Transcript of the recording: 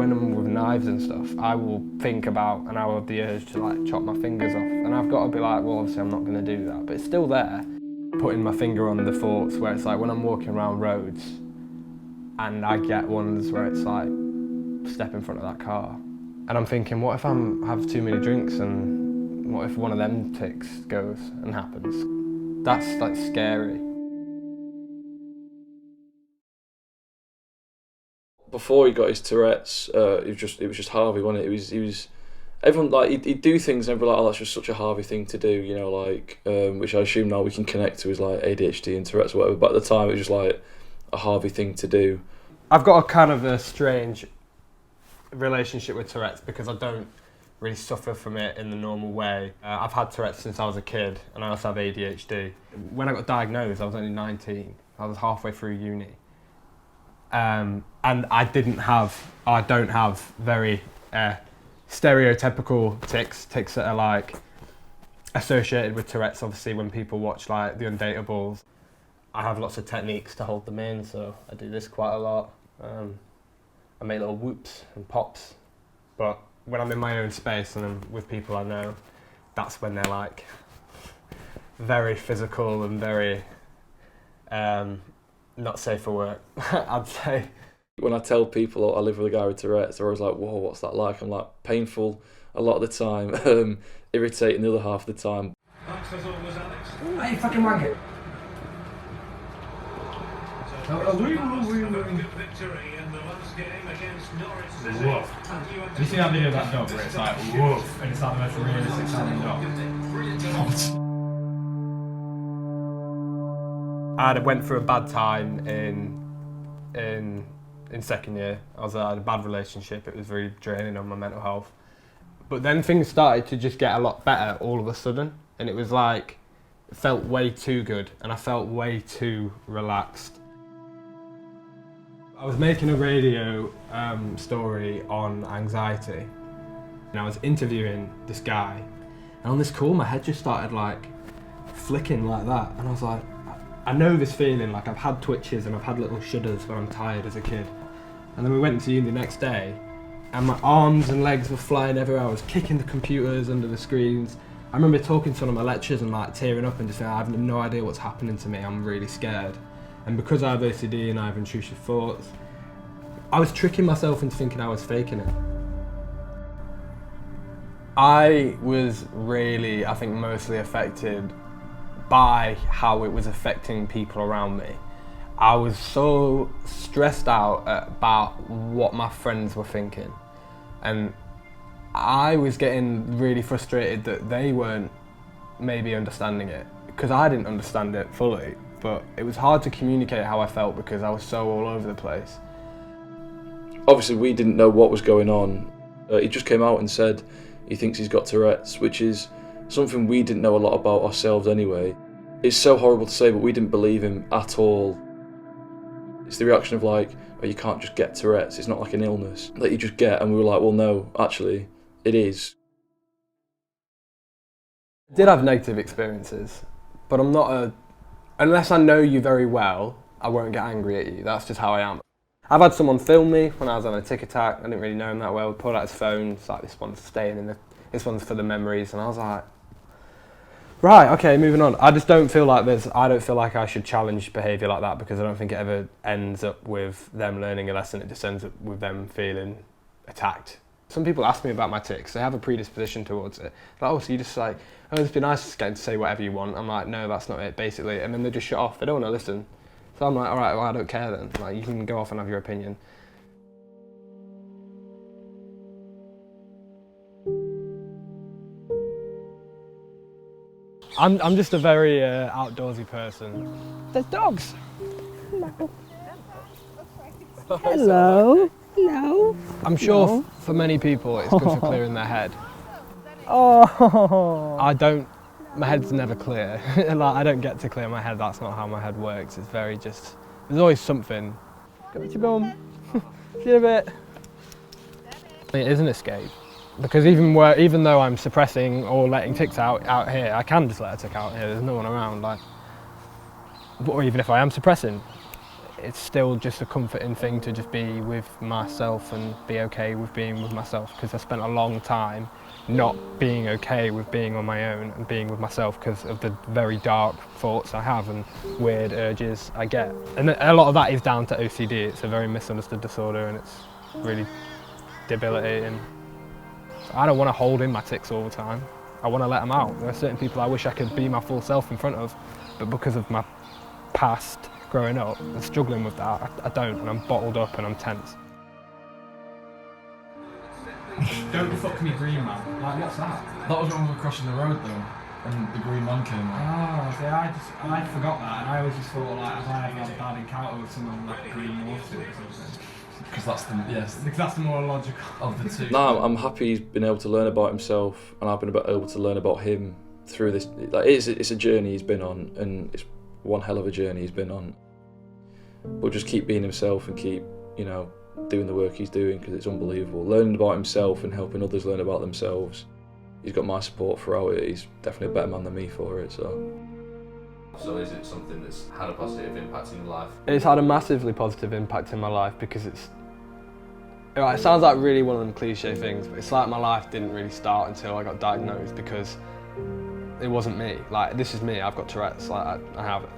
when I'm with knives and stuff, I will think about and I will have the urge to like chop my fingers off. And I've got to be like, well, obviously I'm not going to do that, but it's still there. Putting my finger on the thoughts where it's like when I'm walking around roads and I get ones where it's like, step in front of that car. And I'm thinking, what if I have too many drinks and what if one of them tics goes and happens? That's like scary. Before he got his Tourette's, it was just Harvey, wasn't it? He was everyone like he'd do things and everyone like, oh, that's just such a Harvey thing to do, you know, like which I assume now we can connect to as like ADHD and Tourette's or whatever. But at the time, it was just like a Harvey thing to do. I've got a kind of a strange relationship with Tourette's because I don't really suffer from it in the normal way. I've had Tourette's since I was a kid, and I also have ADHD. When I got diagnosed, I was only 19. I was halfway through uni. And I don't have very stereotypical tics that are like associated with Tourette's. Obviously, when people watch like The Undateables, I have lots of techniques to hold them in, so I do this quite a lot. I make little whoops and pops, but when I'm in my own space and I'm with people I know, that's when they're like very physical and very not safe for work, I'd say. When I tell people I live with a guy with Tourette's, they're always like, whoa, what's that like? I'm like, painful a lot of the time, irritating the other half of the time. Hey, fucking wanker. Woof. Have you seen that video of that dog where it's like woof and it's like the most realistic sounding dog? I went through a bad time in second year. I had a bad relationship. It was very draining on my mental health. But then things started to just get a lot better all of a sudden, and it was like it felt way too good, and I felt way too relaxed. I was making a radio story on anxiety, and I was interviewing this guy, and on this call my head just started like flicking like that, and I was like, I know this feeling, like I've had twitches and I've had little shudders when I'm tired as a kid. And then we went to uni the next day, and my arms and legs were flying everywhere. I was kicking the computers under the screens. I remember talking to one of my lecturers and like tearing up and just saying, I have no idea what's happening to me, I'm really scared. And because I have OCD and I have intrusive thoughts, I was tricking myself into thinking I was faking it. I was really, I think, mostly affected by how it was affecting people around me. I was so stressed out about what my friends were thinking, and I was getting really frustrated that they weren't maybe understanding it, because I didn't understand it fully, but it was hard to communicate how I felt because I was so all over the place. Obviously we didn't know what was going on. He just came out and said he thinks he's got Tourette's, which is something we didn't know a lot about ourselves anyway. It's so horrible to say, but we didn't believe him at all. It's the reaction of like, oh, you can't just get Tourette's, it's not like an illness that you just get, and we were like, well no, actually, it is. I did have negative experiences, but I'm not unless I know you very well, I won't get angry at you, that's just how I am. I've had someone film me when I was on a tic attack, I didn't really know him that well, pulled out his phone, it's like, this one's for the memories, and I was like, right, okay, moving on. I just don't feel like I don't feel like I should challenge behaviour like that, because I don't think it ever ends up with them learning a lesson, it just ends up with them feeling attacked. Some people ask me about my tics, they have a predisposition towards it. Like, oh, so you just like, oh, it'd be nice just getting to say whatever you want. I'm like, no, that's not it, basically. And then they just shut off, they don't want to listen. So I'm like, all right, well, I don't care then. Like, you can go off and have your opinion. I'm just a very outdoorsy person. There's dogs. Hello. Hello. I'm sure for many people it's good for clearing their head. Oh. My head's never clear. Like, I don't get to clear my head, that's not how my head works. It's very just, there's always something. Go with your bum. See you in a bit. It is an escape. Because even though I'm suppressing or letting tics out here, I can just let a tic out here, there's no one around. Like, or even if I am suppressing, it's still just a comforting thing to just be with myself and be okay with being with myself, because I spent a long time not being okay with being on my own and being with myself because of the very dark thoughts I have and weird urges I get. And a lot of that is down to OCD. It's a very misunderstood disorder and it's really debilitating. I don't want to hold in my tics all the time. I want to let them out. There are certain people I wish I could be my full self in front of, but because of my past growing up and struggling with that, I don't, and I'm bottled up and I'm tense. Don't fuck me, green man. Like, what's that? That was when we were crossing the road though, and the green man came out. Oh, see, I forgot that, and I always just thought, like, have I ever had a bad encounter with someone like a green water or something? Because that's the, yes, Because that's the more logical of the two. No, I'm happy he's been able to learn about himself, and I've been able to learn about him through this. Like, it's a journey he's been on, and it's one hell of a journey he's been on. But just keep being himself and keep, you know, doing the work he's doing, because it's unbelievable. Learning about himself and helping others learn about themselves. He's got my support throughout it. He's definitely a better man than me for it. So is it something that's had a positive impact in your life? It's had a massively positive impact in my life because it sounds like really one of them cliche things, but it's like my life didn't really start until I got diagnosed, because it wasn't me. Like, this is me, I've got Tourette's, like I have it.